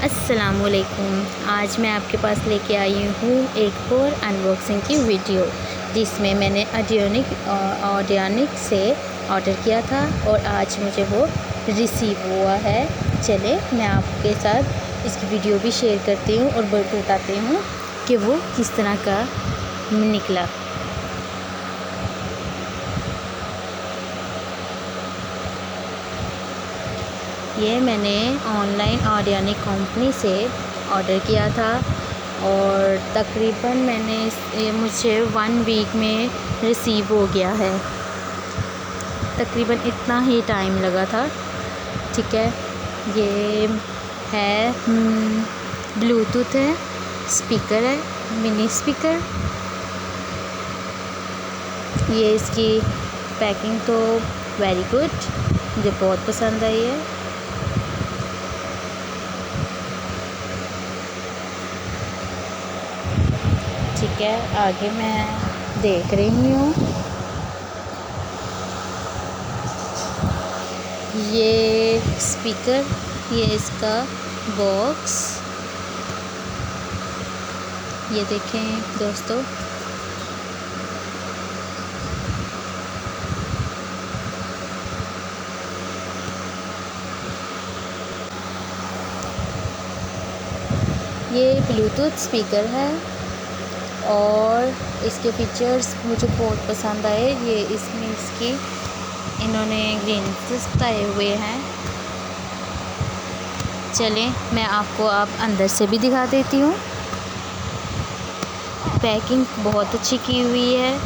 अस्सलामुअलैकुम। आज मैं आपके पास लेके आई हूँ एक और अनबॉक्सिंग की वीडियो, जिसमें मैंने ऑडियोनिक से ऑर्डर किया था और आज मुझे वो रिसीव हुआ है। चले मैं आपके साथ इसकी वीडियो भी शेयर करती हूँ और बताती हूँ कि वो किस तरह का निकला। ये मैंने ऑनलाइन ऑडियोनिक कंपनी से ऑर्डर किया था और तकरीबन मुझे 1 वीक में रिसीव हो गया है। तकरीबन इतना ही टाइम लगा था। ठीक है, ये है ब्लूटूथ है, स्पीकर है, मिनी स्पीकर। ये इसकी पैकिंग तो वेरी गुड, मुझे बहुत पसंद आई है। ठीक है, आगे मैं देख रही हूँ। ये स्पीकर, ये इसका बॉक्स, ये देखें दोस्तों। ये ब्लूटूथ स्पीकर है और इसके फीचर्स मुझे बहुत पसंद आए। ये इसकी इन्होंने ग्रीन्स बताए हुए हैं। चलें मैं आपको अब अंदर से भी दिखा देती हूँ। पैकिंग बहुत अच्छी की हुई है,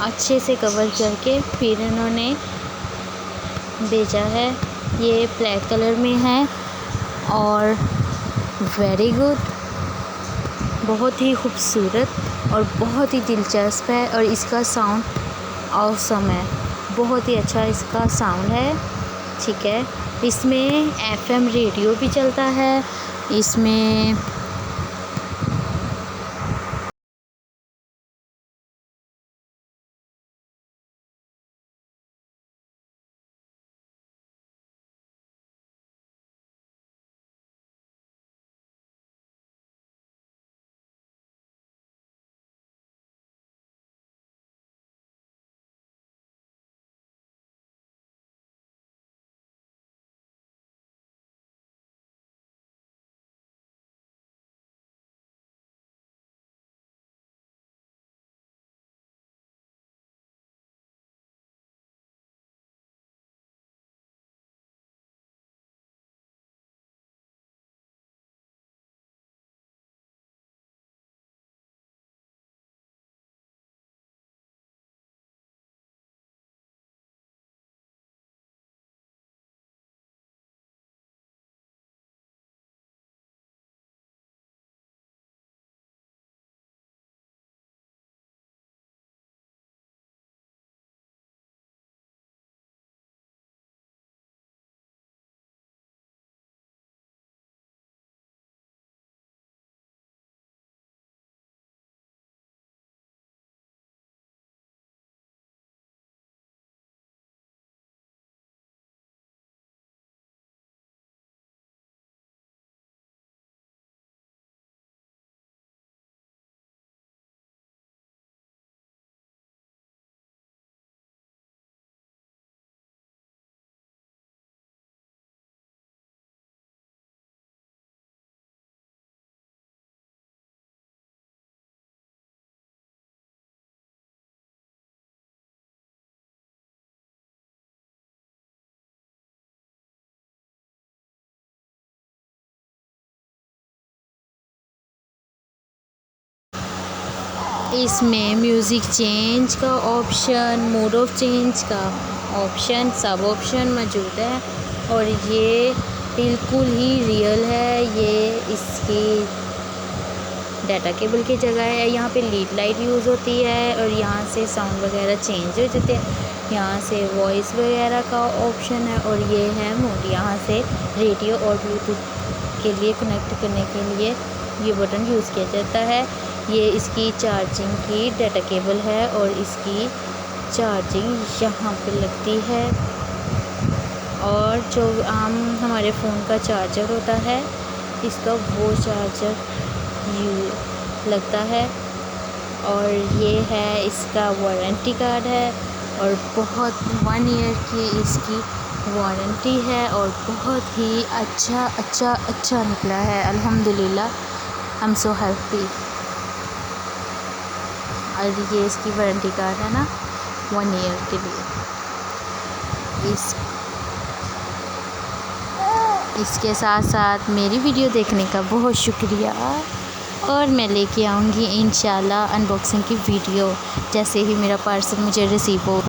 अच्छे से कवर करके फिर इन्होंने भेजा है। ये ब्लैक कलर में है और वेरी गुड, बहुत ही खूबसूरत और बहुत ही दिलचस्प है। और इसका साउंड ऑसम है, बहुत ही अच्छा इसका साउंड है। ठीक है, इसमें FM रेडियो भी चलता है। इसमें इसमें म्यूज़िक चेंज का ऑप्शन, मोड ऑफ चेंज का ऑप्शन, सब ऑप्शन मौजूद है। और ये बिल्कुल ही रियल है। ये इसकी डाटा केबल की जगह है। यहाँ पे लीड लाइट यूज़ होती है और यहाँ से साउंड वगैरह चेंज हो जाते हैं। यहाँ से वॉइस वगैरह का ऑप्शन है और ये है मोड। यहाँ से रेडियो और ब्लूटूथ के लिए कनेक्ट करने के लिए ये बटन यूज़ किया जाता है। ये इसकी चार्जिंग की डाटा केबल है और इसकी चार्जिंग यहाँ पे लगती है। और जो आम हमारे फ़ोन का चार्जर होता है इसका वो चार्जर लगता है। और ये है इसका वारंटी कार्ड है और बहुत 1 ईयर की इसकी वारंटी है और बहुत ही अच्छा निकला है। अल्हम्दुलिल्लाह, आई एम सो हैप्पी। और ये इसकी वारंटी कार्ड है ना 1 ईयर के लिए। इसके साथ साथ मेरी वीडियो देखने का बहुत शुक्रिया। और मैं लेके आऊँगी इंशाल्लाह अनबॉक्सिंग की वीडियो जैसे ही मेरा पार्सल मुझे रिसीव हो।